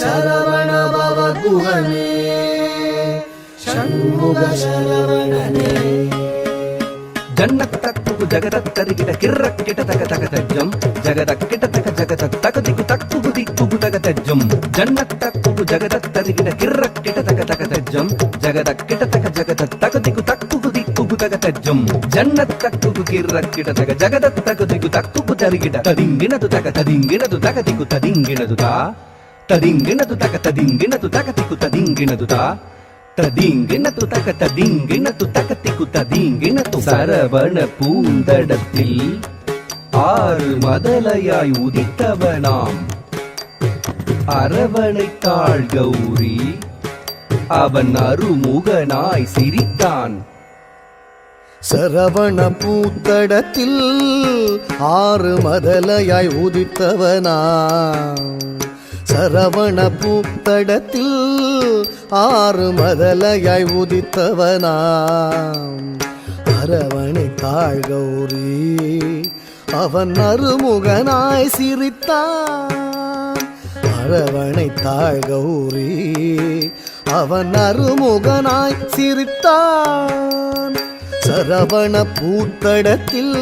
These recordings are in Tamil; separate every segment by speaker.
Speaker 1: சரவண பவ குஹனே ஷண்முக சரவணனே
Speaker 2: ஜன்னத்தக்கு ஜகதத்தரிகிட கிர்ரக்கிட தக தக தஜ்ஜம் ஜகதக்கிட தக ஜகத தகதிகு தக்கு திக்கு தக தஜ்ஜம் ஜன்னத்தக்கு ஜகதத்தரிகிட கிர்ரக்கிட தக தக தஜ்ஜம் ஜகதக்கிட தக ஜகத தகதிகு தக்கு திக்கு தக தஜ்ஜம் ஜன்னத்தக்கு கிர்ரக்கிட தக ஜகத தகதிகு தக்கு தரிகிட ததிங்கினது தகதிகு ததிங்கினது தா ததிங்கினது தகதிகு ததிங்கினது தா ததிங்கினது தகதிகு ததிங்கினது சரவண பூந்தடத்தில் ஆறு மதலையாய் உதித்தவனாம் அரவணைத்தாள் கௌரி அவன் அருமுகனாய் சிரித்தான்.
Speaker 1: சரவண பூத்தடத்தில் ஆறு மதலையாய் உதித்தவனா சரவண பூத்தடத்தில் ஆறு மதலையாய் உதித்தவனா அரவணைத்தாள் கௌரி அவன் அருமுகனாய் சிரித்தான். அரவணைத்தாள் கௌரி அவன் அருமுகனாய் சிரித்தான். சரவண பூத்தடத்தில்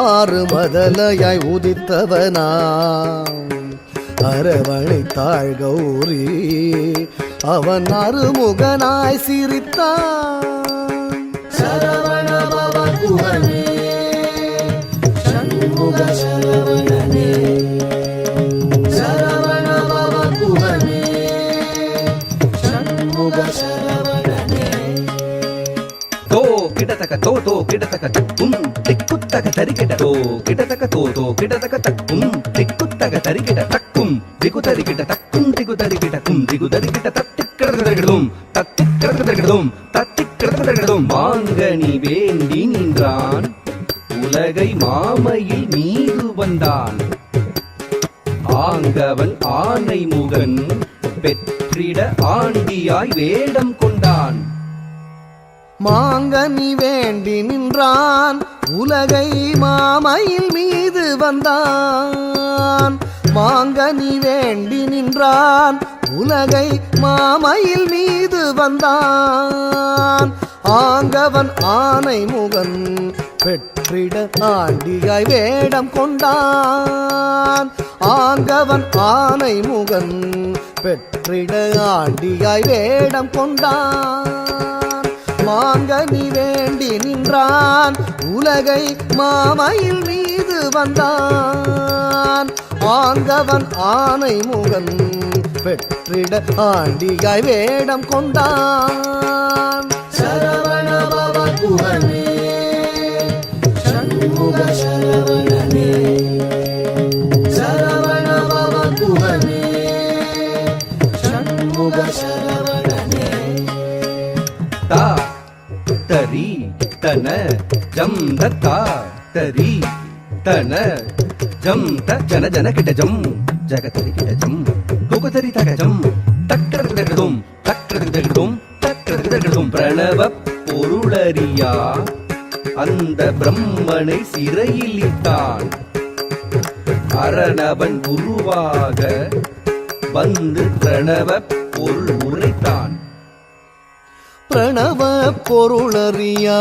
Speaker 1: ஆறு மதலையாய் உதித்தவனா அரவணைத்தாள் கௌரி அவன் அருமுகனாய் சிரித்தான். சரவண பவ குஹனே ஷண்முக சரவணனே சரவண பவ குஹனே ஷண்முக சரவணனே
Speaker 2: தோ கிடதக தோ கிடதக தக்கும் திக்குத்தக தரிகிட தோ கிடதக தோ கிடதக தக்கும் திக்குத்தக தரிகிட தக்கும் திகு தரிகிட தக்கும் திகு தரிகிட கும் திகு தரிகிட தத்திக்கிறதும் தத்திக்கிறதும் மாங்கனி வேண்டி நின்றான் உலகை மாமையில் மீது வந்தான். ஆங்கவன் ஆனை முகன் பெற்றிட ஆண்டியாய் வேடம் கொண்டான்.
Speaker 1: மாங்கனி வேண்டி நின்றான் உலகை மாமையில் மீது வந்தான். மாங்கனி வேண்டி நின்றான் உலகை மாமையில் மீது வந்தான். ஆங்கவன் ஆனை முகன் பெற்றிட ஆண்டியாய் வேடம் கொண்டான். ஆங்கவன் ஆனை முகன் பெற்றிட ஆண்டியாய் வேடம் கொண்டான். மாங்கனி வேண்டி நின்றான் உலகை மாமையில் மீது வந்தான். ஆங்கவன் ஆனை முகன் பெற்றிட ஆண்டியாய் வேடம் கொண்டான். சரவண பவ குஹனே ஷண்முக சரவணனே சரவண பவ குஹனே ஷண்முக சரவணனே
Speaker 2: தா தரி தன ஜம் தா தரி தன ஜம் ஜன ஜன கிட்ட ஜம் ஜகதரி கிட்ட ஜம் குகதரி தக ஜம் தக்கரதகடும் தக்கரதகடும் பிரணவ பொருளறியா அந்த பிரம்மனை சிறையில் இட்டான். அரணவன் குருவாக வந்து பிரணவ பொருள் உரைத்தான்.
Speaker 1: பிரணவ பொருளறியா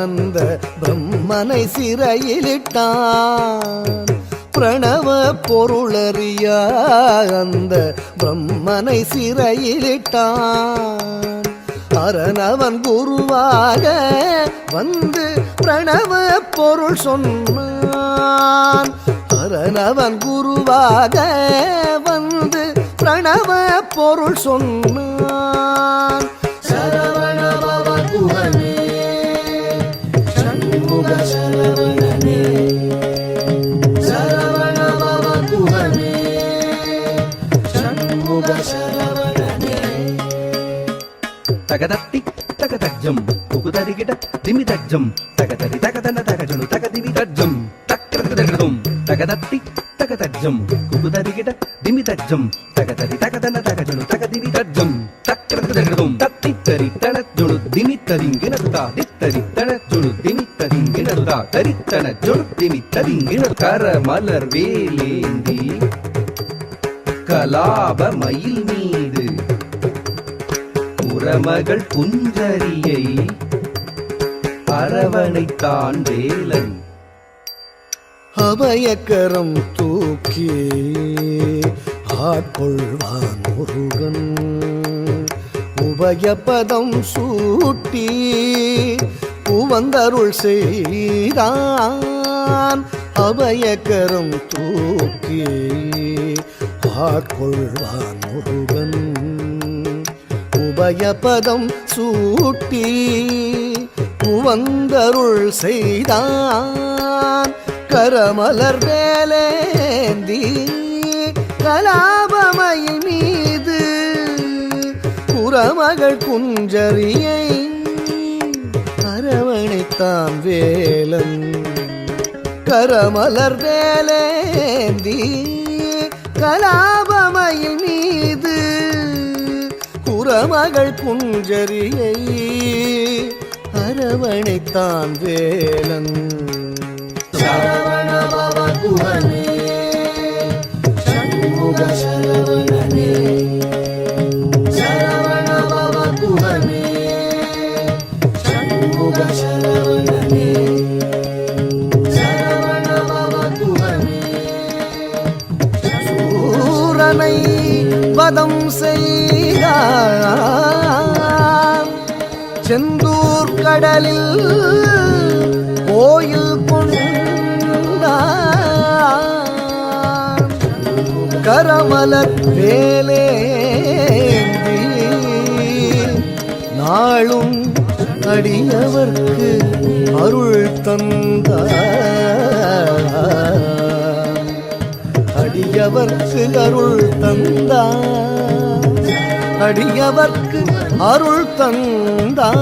Speaker 1: அந்த பிரம்மனை சிறையிலிட்டான். பிரணவ பொருளறியா அந்த பிரம்மனை சிறையிலிட்டான். அரணவன் குருவாக வந்து பிரணவ பொருள் சொன்னான். அரணவன் குருவாக வந்து பிரணவ பொருள் சொன்னான். சரவண பவ குஹனே ஷண்முக சரவணனே சரவண பவ குஹனே ஷண்முக சரவணனே
Speaker 2: தகதத்தி தகதஜம் குகுதரிகிட திமிதஜம் தகத தரி தகதன தகஜனு தகதிவி தஜ்ஜம் தக்கரதகதம் தகதத்தி தகதஜ்ஜம் குகுதரிகிட திமி தஜ்ஜம் தகதரி தகதன தகஜனு தகதிவி தஜ்ஜம் தக்கரதகதம் தத்தி தரி தனஜுனு திமி தரிங்கினதுதா தித்தரி தனஜுனு திமி தரிங்கினதுதா தரித்தன ஜுனு திமி தரிங்கின கர மலர் வேலேந்தி கலாப மயில் மீது புறமகள் குஞ்சரியை அரவணைத்தான் வேலன்
Speaker 1: அபயக்கரம் தூக்கி ஆட்கொள்வான் முருகன் உபயபதம் சூட்டி உவந்தருள் செய்தான் அபயக்கரம் தூக்கி ஆட்கொள்வான் முருகன் உபயபதம் சூட்டி உவந்தருள் செய்தான் கரமலர் வேலேந்தி கலாபமயில் மீது புறமகள் குஞ்சரியை அரவணைத்தான் வேலன் கரமலர் வேலேந்தி கலாபமயில் மீது புறமகள் குஞ்சரியை அரவணைத்தான் வேலன் சரவணபவ குஹனே சண்முக சரவணனே சரவணபவ குஹனே சண்முக சரவணனே சரவணபவ குஹனே சூரனை வதம் செய்தான் செந்தூர் கடலில் கோயில் கொண்டான் கரமலர் வேலேந்தி நாளும் அடியவர்க்கு அருள் தந்தார் அடியவர்க்கு அருள் தந்தார் அடியவர்க்கு அருள் தந்தார்